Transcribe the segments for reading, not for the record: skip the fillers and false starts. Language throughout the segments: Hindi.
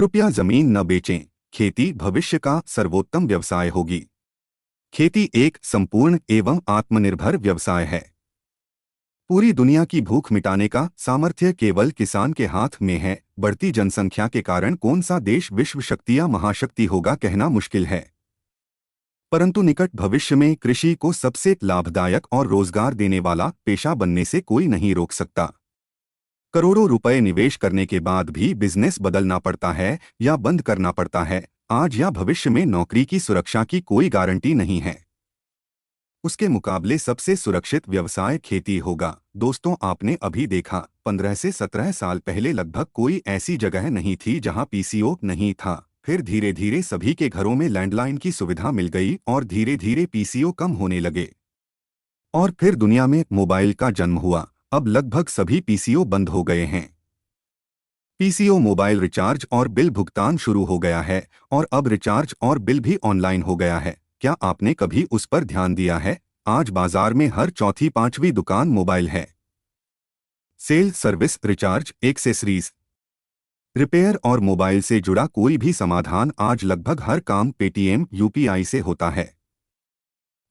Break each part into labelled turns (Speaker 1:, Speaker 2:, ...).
Speaker 1: कृपया जमीन न बेचें। खेती भविष्य का सर्वोत्तम व्यवसाय होगी। खेती एक संपूर्ण एवं आत्मनिर्भर व्यवसाय है। पूरी दुनिया की भूख मिटाने का सामर्थ्य केवल किसान के हाथ में है। बढ़ती जनसंख्या के कारण कौन सा देश विश्व शक्ति या महाशक्ति होगा कहना मुश्किल है, परंतु निकट भविष्य में कृषि को सबसे लाभदायक और रोजगार देने वाला पेशा बनने से कोई नहीं रोक सकता। करोड़ों रुपए निवेश करने के बाद भी बिजनेस बदलना पड़ता है या बंद करना पड़ता है। आज या भविष्य में नौकरी की सुरक्षा की कोई गारंटी नहीं है। उसके मुकाबले सबसे सुरक्षित व्यवसाय खेती होगा। दोस्तों, आपने अभी देखा 15 से 17 साल पहले लगभग कोई ऐसी जगह नहीं थी जहां पीसीओ नहीं था। फिर धीरे धीरे सभी के घरों में लैंडलाइन की सुविधा मिल गई और धीरे धीरे पीसीओ कम होने लगे। और फिर दुनिया में मोबाइल का जन्म हुआ। अब लगभग सभी पीसीओ बंद हो गए हैं। पीसीओ मोबाइल रिचार्ज और बिल भुगतान शुरू हो गया है और अब रिचार्ज और बिल भी ऑनलाइन हो गया है। क्या आपने कभी उस पर ध्यान दिया है? आज बाजार में हर चौथी पांचवी दुकान मोबाइल है। Sale, service, recharge, accessories, repair और मोबाइल से जुड़ा कोई भी समाधान आज लगभग हर काम पेटीएम यूपीआई से होता है।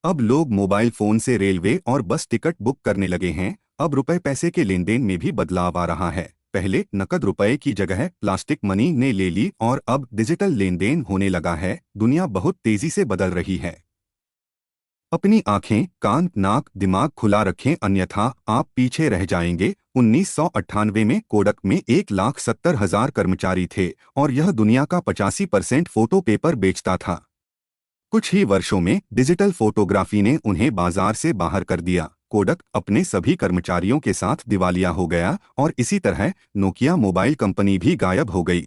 Speaker 1: अब लोग मोबाइल फोन से रेलवे और बस टिकट बुक करने लगे हैं। अब रुपए पैसे के लेन देन में भी बदलाव आ रहा है। पहले नकद रुपए की जगह प्लास्टिक मनी ने ले ली और अब डिजिटल लेन देन होने लगा है। दुनिया बहुत तेजी से बदल रही है। अपनी आंखें, कान, नाक, दिमाग खुला रखें, अन्यथा आप पीछे रह जाएंगे। 1998 में कोडक में 1,70,000 कर्मचारी थे और यह दुनिया का 85% फोटो पेपर बेचता था। कुछ ही वर्षों में डिजिटल फोटोग्राफी ने उन्हें बाजार से बाहर कर दिया। कोडक अपने सभी कर्मचारियों के साथ दिवालिया हो गया और इसी तरह नोकिया मोबाइल कंपनी भी गायब हो गई।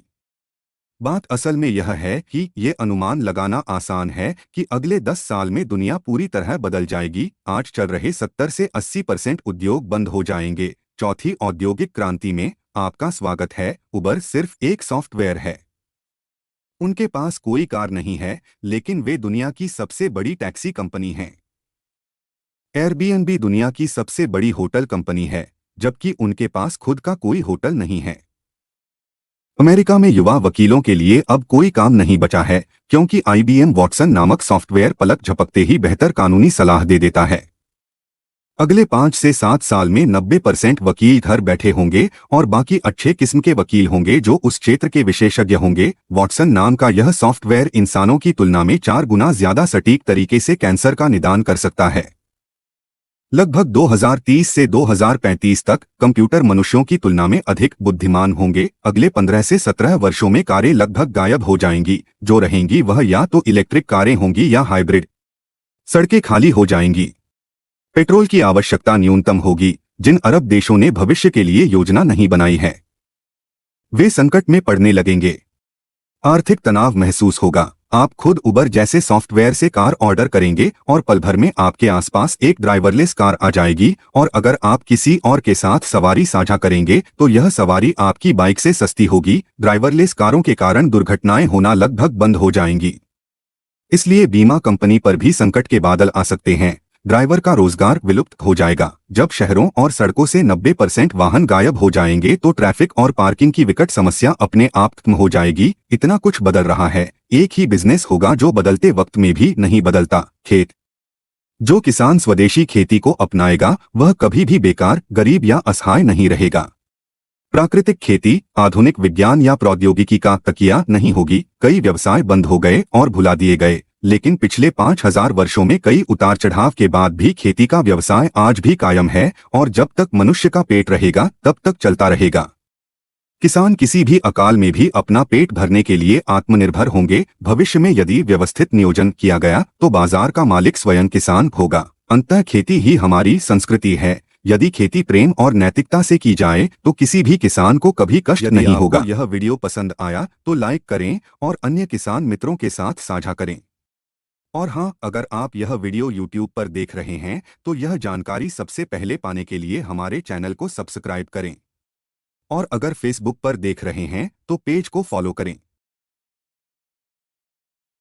Speaker 1: बात असल में यह है कि ये अनुमान लगाना आसान है कि अगले 10 साल में दुनिया पूरी तरह बदल जाएगी। आज चल रहे 70 से 80% उद्योग बंद हो जाएंगे। चौथी औद्योगिक क्रांति में आपका स्वागत है। उबर सिर्फ एक सॉफ्टवेयर है। उनके पास कोई कार नहीं है, लेकिन वे दुनिया की सबसे बड़ी टैक्सी कंपनी हैं। एयरबीएनबी दुनिया की सबसे बड़ी होटल कंपनी है, जबकि उनके पास खुद का कोई होटल नहीं है। अमेरिका में युवा वकीलों के लिए अब कोई काम नहीं बचा है, क्योंकि आईबीएम वॉटसन नामक सॉफ्टवेयर पलक झपकते ही बेहतर कानूनी सलाह दे देता है। अगले 5 से 7 साल में 90% वकील घर बैठे होंगे और बाकी अच्छे किस्म के वकील होंगे जो उस क्षेत्र के विशेषज्ञ होंगे। वॉटसन नाम का यह सॉफ्टवेयर इंसानों की तुलना में 4 गुना ज्यादा सटीक तरीके से कैंसर का निदान कर सकता है। लगभग 2030 से 2035 तक कंप्यूटर मनुष्यों की तुलना में अधिक बुद्धिमान होंगे। अगले 15 से 17 वर्षों में कारें लगभग गायब हो जाएंगी। जो रहेंगी वह या तो इलेक्ट्रिक कारें होंगी या हाइब्रिड। सड़कें खाली हो जाएंगी। पेट्रोल की आवश्यकता न्यूनतम होगी। जिन अरब देशों ने भविष्य के लिए योजना नहीं बनाई है, वे संकट में पड़ने लगेंगे। आर्थिक तनाव महसूस होगा। आप खुद उबर जैसे सॉफ्टवेयर से कार ऑर्डर करेंगे और पल भर में आपके आसपास एक ड्राइवरलेस कार आ जाएगी। और अगर आप किसी और के साथ सवारी साझा करेंगे तो यह सवारी आपकी बाइक से सस्ती होगी। ड्राइवरलेस कारों के कारण दुर्घटनाएं होना लगभग बंद हो जाएंगी। इसलिए बीमा कंपनी पर भी संकट के बादल आ सकते हैं। ड्राइवर का रोजगार विलुप्त हो जाएगा। जब शहरों और सड़कों से 90% वाहन गायब हो जाएंगे तो ट्रैफिक और पार्किंग की विकट समस्या अपने आप खत्म हो जाएगी। इतना कुछ बदल रहा है। एक ही बिजनेस होगा जो बदलते वक्त में भी नहीं बदलता, खेत। जो किसान स्वदेशी खेती को अपनाएगा वह कभी भी बेकार, गरीब या असहाय नहीं रहेगा। प्राकृतिक खेती आधुनिक विज्ञान या प्रौद्योगिकी का तकिया नहीं होगी। कई व्यवसाय बंद हो गए और भुला दिए गए, लेकिन पिछले 5000 वर्षों में कई उतार चढ़ाव के बाद भी खेती का व्यवसाय आज भी कायम है और जब तक मनुष्य का पेट रहेगा तब तक चलता रहेगा। किसान किसी भी अकाल में भी अपना पेट भरने के लिए आत्मनिर्भर होंगे। भविष्य में यदि व्यवस्थित नियोजन किया गया तो बाजार का मालिक स्वयं किसान होगा। अंततः खेती ही हमारी संस्कृति है। यदि खेती प्रेम और नैतिकता से की जाए तो किसी भी किसान को कभी कष्ट नहीं होगा। यह वीडियो पसंद आया तो लाइक करें और अन्य किसान मित्रों के साथ साझा करें। और हाँ, अगर आप यह वीडियो YouTube पर देख रहे हैं तो यह जानकारी सबसे पहले पाने के लिए हमारे चैनल को सब्सक्राइब करें। और अगर Facebook पर देख रहे हैं तो पेज को फॉलो करें।